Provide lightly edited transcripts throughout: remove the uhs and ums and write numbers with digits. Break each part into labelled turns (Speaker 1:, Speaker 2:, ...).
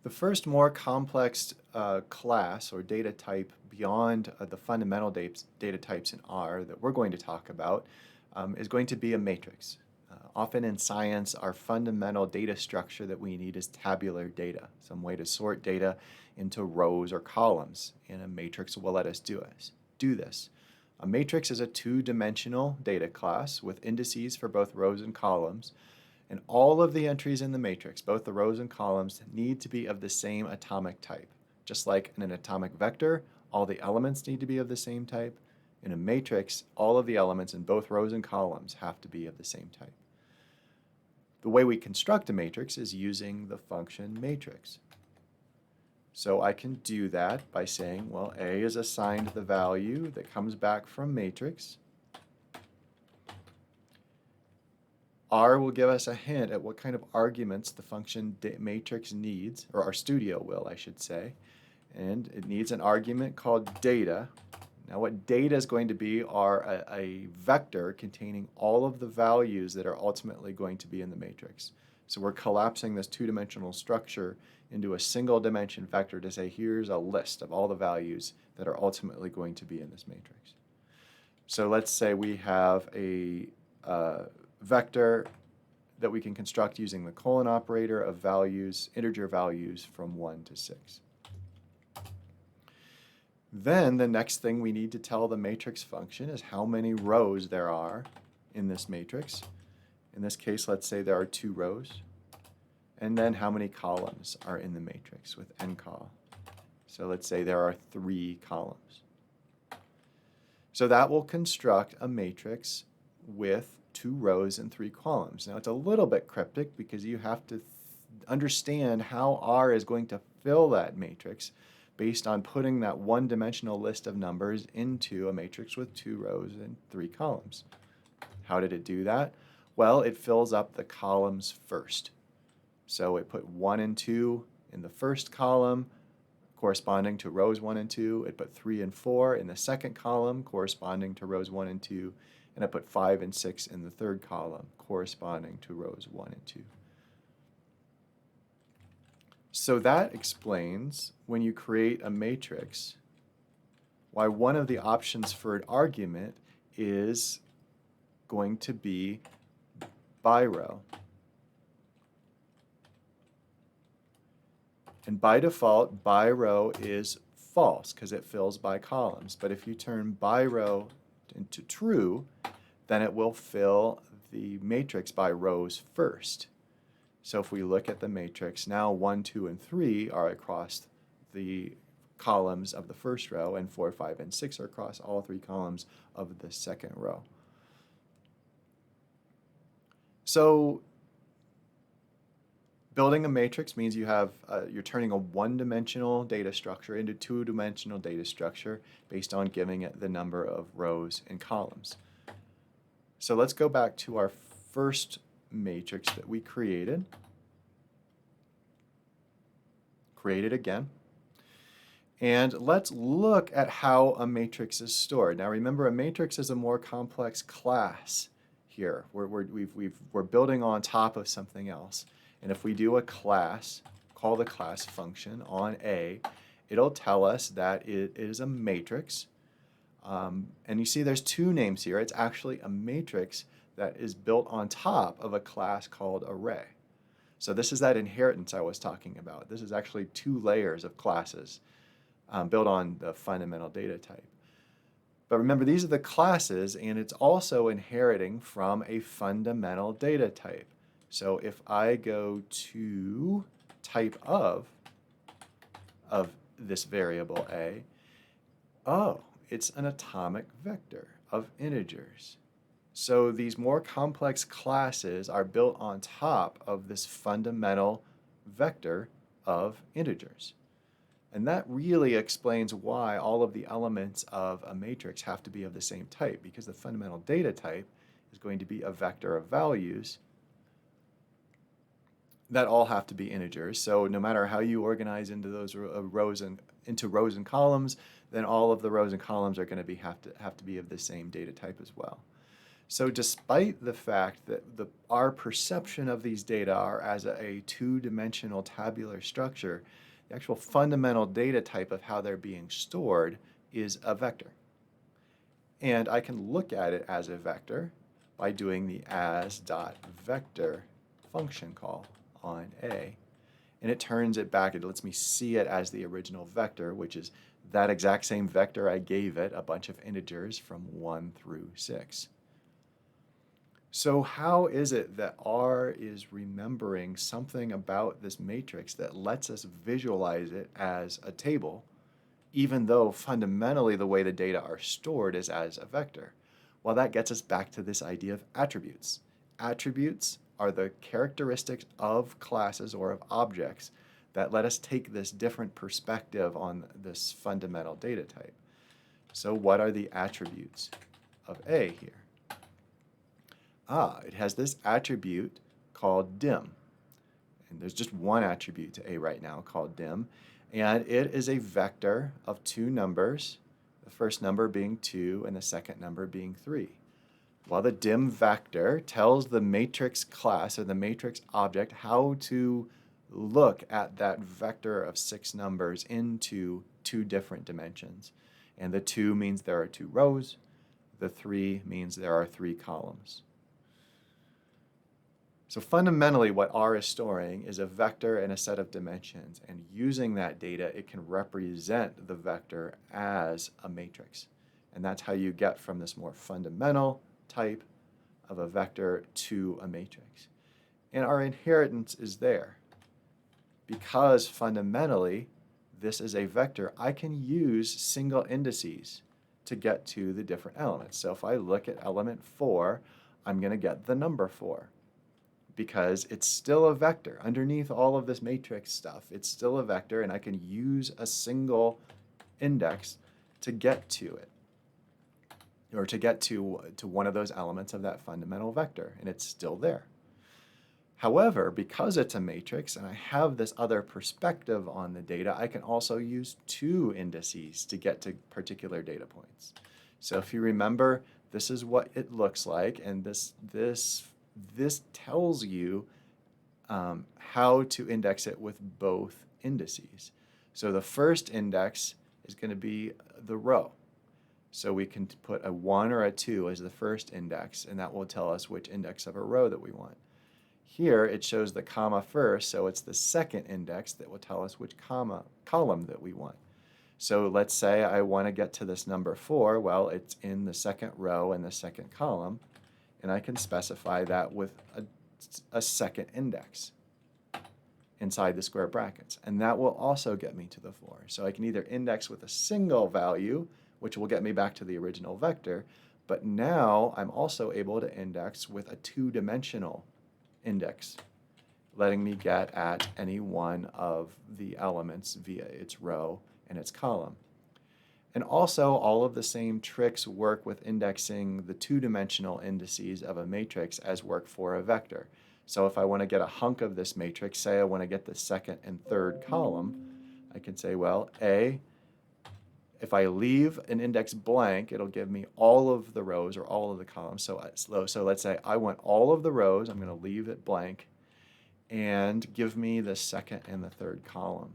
Speaker 1: The first more complex class or data type beyond the fundamental data types in R that we're going to talk about is going to be a matrix. Often in science, our fundamental data structure that we need is tabular data, some way to sort data into rows or columns, and a matrix will let us do this. A matrix is a two-dimensional data class with indices for both rows and columns. And all of the entries in the matrix, both the rows and columns, need to be of the same atomic type. Just like in an atomic vector, all the elements need to be of the same type. In a matrix, all of the elements in both rows and columns have to be of the same type. The way we construct a matrix is using the function matrix. So I can do that by saying, well, A is assigned the value that comes back from matrix. R will give us a hint at what kind of arguments the function matrix needs, or RStudio will, I should say. And it needs an argument called data. Now what data is going to be are a vector containing all of the values that are ultimately going to be in the matrix. So we're collapsing this two-dimensional structure into a single dimension vector to say here's a list of all the values that are ultimately going to be in this matrix. So let's say we have a vector that we can construct using the colon operator of values, integer values from 1 to 6. Then the next thing we need to tell the matrix function is how many rows there are in this matrix. In this case, let's say there are 2 rows. And then how many columns are in the matrix with ncol. So let's say there are 3 columns. So that will construct a matrix with 2 rows and 3 columns. Now it's a little bit cryptic because you have to understand how R is going to fill that matrix based on putting that one-dimensional list of numbers into a matrix with 2 rows and 3 columns. How did it do that? Well, it fills up the columns first. So it put 1 and 2 in the first column, corresponding to rows 1 and 2. It put 3 and 4 in the second column, corresponding to rows 1 and 2. And I put 5 and 6 in the third column, corresponding to rows 1 and 2. So that explains, when you create a matrix, why one of the options for an argument is going to be by row. And by default, by row is false because it fills by columns. But if you turn by row into true, then it will fill the matrix by rows first. So if we look at the matrix, now 1, 2, and 3 are across the columns of the first row, and 4, 5, and 6 are across all 3 columns of the second row. So building a matrix means you have you're turning a one-dimensional data structure into two-dimensional data structure based on giving it the number of rows and columns. So let's go back to our first matrix that we created. Create it again. And let's look at how a matrix is stored. Now remember, a matrix is a more complex class here. We're building on top of something else. And if we do a class, call the class function on A, it'll tell us that it is a matrix. And you see there's 2 names here. It's actually a matrix that is built on top of a class called array. So this is that inheritance I was talking about. This is actually 2 layers of classes built on the fundamental data type. But remember, these are the classes, and it's also inheriting from a fundamental data type. So if I go to type of this variable A, oh, it's an atomic vector of integers. So these more complex classes are built on top of this fundamental vector of integers. And that really explains why all of the elements of a matrix have to be of the same type, because the fundamental data type is going to be a vector of values that all have to be integers. So no matter how you organize into those rows and columns, then all of the rows and columns are going to have to be of the same data type as well. So despite the fact that our perception of these data are as a two-dimensional tabular structure, the actual fundamental data type of how they're being stored is a vector. And I can look at it as a vector by doing the as.vector function call on A. And it turns it back. It lets me see it as the original vector, which is that exact same vector I gave it, a bunch of integers from 1 through 6. So how is it that R is remembering something about this matrix that lets us visualize it as a table, even though fundamentally the way the data are stored is as a vector? Well, that gets us back to this idea of attributes. Attributes are the characteristics of classes or of objects that let us take this different perspective on this fundamental data type. So what are the attributes of A here? It has this attribute called dim. And there's just one attribute to A right now called dim. And it is a vector of two numbers, the first number being 2 and the second number being 3. Well, the dim vector tells the matrix class or the matrix object how to look at that vector of 6 numbers into 2 different dimensions. And the 2 means there are 2 rows. The 3 means there are 3 columns. So fundamentally, what R is storing is a vector and a set of dimensions. And using that data, it can represent the vector as a matrix. And that's how you get from this more fundamental type of a vector to a matrix. And our inheritance is there. Because fundamentally, this is a vector, I can use single indices to get to the different elements. So if I look at element 4, I'm going to get the number 4. Because it's still a vector. Underneath all of this matrix stuff, it's still a vector, and I can use a single index to get to it, or to get to one of those elements of that fundamental vector, and it's still there. However, because it's a matrix and I have this other perspective on the data, I can also use 2 indices to get to particular data points. So if you remember, this is what it looks like, and this tells you how to index it with both indices. So the first index is going to be the row. So we can put a 1 or a 2 as the first index, and that will tell us which index of a row that we want. Here it shows the comma first, so it's the second index that will tell us which column that we want. So let's say I want to get to this number 4. Well, it's in the second row and the second column. And I can specify that with a second index inside the square brackets. And that will also get me to the 4. So I can either index with a single value, which will get me back to the original vector, but now I'm also able to index with a 2-dimensional index, letting me get at any one of the elements via its row and its column. And also, all of the same tricks work with indexing the 2-dimensional indices of a matrix as work for a vector. So if I want to get a hunk of this matrix, say I want to get the second and third column, I can say, well, if I leave an index blank, it'll give me all of the rows or all of the columns. So let's say I want all of the rows. I'm going to leave it blank and give me the second and the third column.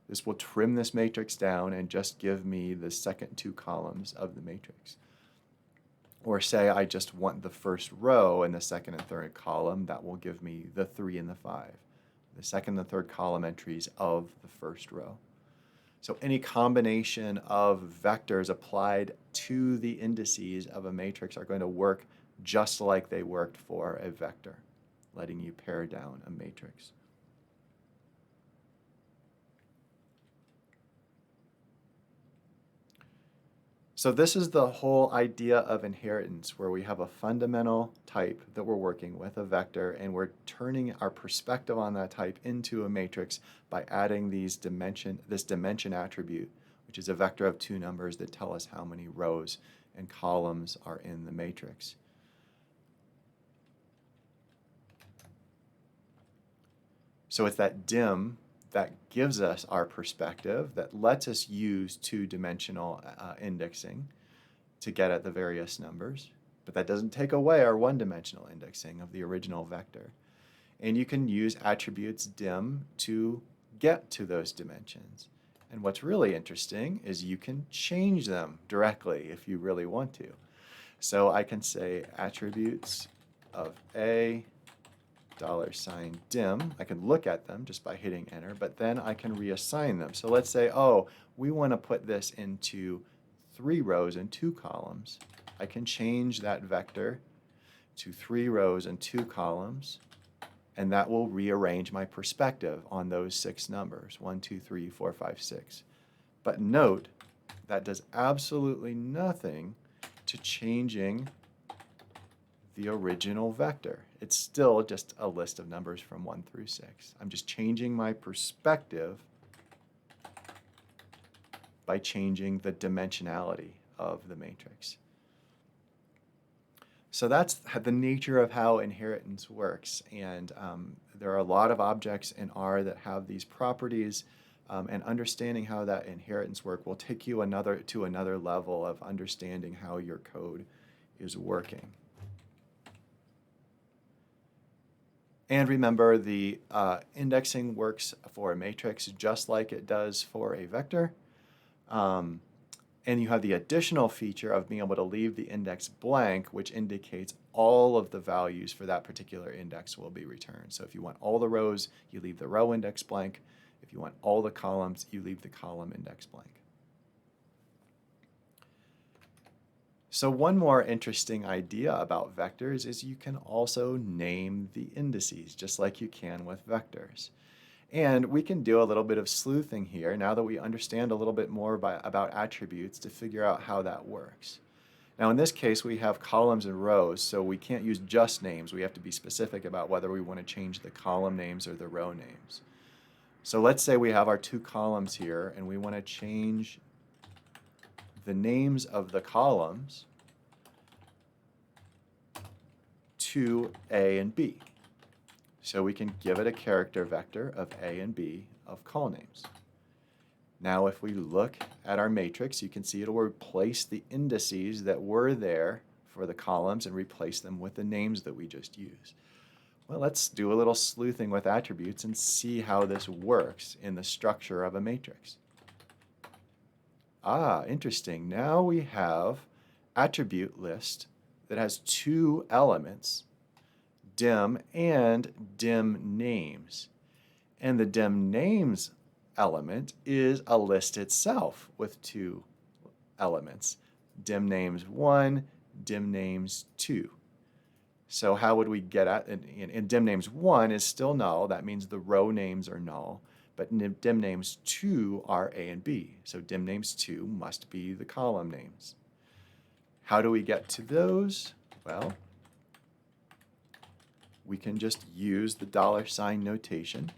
Speaker 1: This will trim this matrix down and just give me the second 2 columns of the matrix. Or say I just want the first row and the second and third column, that will give me the 3 and the 5, the second and third column entries of the first row. So any combination of vectors applied to the indices of a matrix are going to work just like they worked for a vector, letting you pare down a matrix. So this is the whole idea of inheritance, where we have a fundamental type that we're working with, a vector, and we're turning our perspective on that type into a matrix by adding this dimension attribute, which is a vector of 2 numbers that tell us how many rows and columns are in the matrix. So it's that dim that gives us our perspective, that lets us use 2-dimensional indexing to get at the various numbers. But that doesn't take away our one-dimensional indexing of the original vector. And you can use attributes dim to get to those dimensions. And what's really interesting is you can change them directly if you really want to. So I can say attributes of a $dim. I can look at them just by hitting enter, but then I can reassign them. So let's say, oh, we want to put this into 3 rows and 2 columns. I can change that vector to 3 rows and 2 columns, and that will rearrange my perspective on those 6 numbers, 1, 2, 3, 4, 5, 6. But note, that does absolutely nothing to changing the original vector. It's still just a list of numbers from 1 through 6. I'm just changing my perspective by changing the dimensionality of the matrix. So that's the nature of how inheritance works. And there are a lot of objects in R that have these properties, and understanding how that inheritance works will take you to another level of understanding how your code is working. And remember, the indexing works for a matrix just like it does for a vector. And you have the additional feature of being able to leave the index blank, which indicates all of the values for that particular index will be returned. So if you want all the rows, you leave the row index blank. If you want all the columns, you leave the column index blank. So one more interesting idea about vectors is you can also name the indices, just like you can with vectors. And we can do a little bit of sleuthing here now that we understand a little bit more about attributes to figure out how that works. Now in this case we have columns and rows, so we can't use just names. We have to be specific about whether we want to change the column names or the row names. So let's say we have our 2 columns here and we want to change the names of the columns to A and B. So we can give it a character vector of A and B of call names. Now if we look at our matrix, you can see it'll replace the indices that were there for the columns and replace them with the names that we just used. Well, let's do a little sleuthing with attributes and see how this works in the structure of a matrix. Ah, interesting. Now we have attribute list that has 2 elements, dim and dim names. And the dim names element is a list itself with 2 elements, dim names 1, dim names 2. So how would we get at, and dim names 1 is still null, that means the row names are null, but dim names 2 are A and B, so dim names 2 must be the column names. How do we get to those? Well, we can just use the $ notation.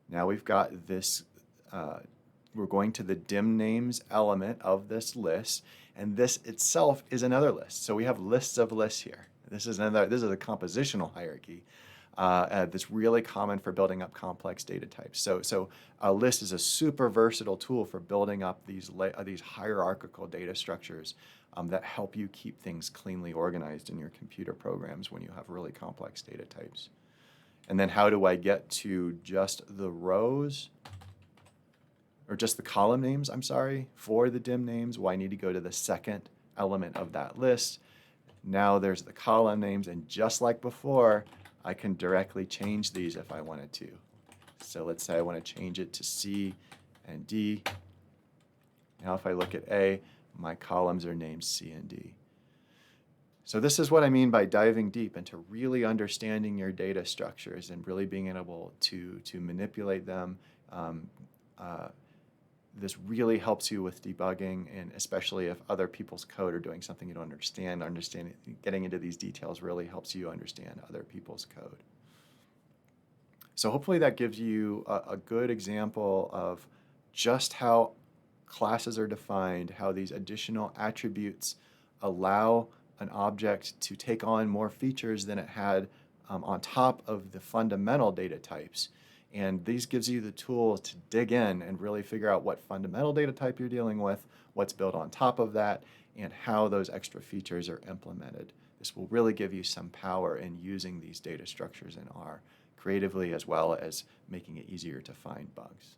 Speaker 1: Now we've got this, we're going to the dim names element of this list, and this itself is another list. So we have lists of lists here. This is a compositional hierarchy that's really common for building up complex data types. So a list is a super versatile tool for building up these hierarchical data structures that help you keep things cleanly organized in your computer programs when you have really complex data types. And then how do I get to just the rows, or just the column names, I'm sorry, for the dim names? Well, I need to go to the second element of that list. Now there's the column names, and just like before, I can directly change these if I wanted to. So let's say I want to change it to C and D. Now if I look at A, my columns are named C and D. So this is what I mean by diving deep into really understanding your data structures and really being able to manipulate them. This really helps you with debugging, and especially if other people's code are doing something you don't understand, getting into these details really helps you understand other people's code. So hopefully that gives you a good example of just how classes are defined, how these additional attributes allow an object to take on more features than it had on top of the fundamental data types. And these gives you the tool to dig in and really figure out what fundamental data type you're dealing with, what's built on top of that, and how those extra features are implemented. This will really give you some power in using these data structures in R creatively, as well as making it easier to find bugs.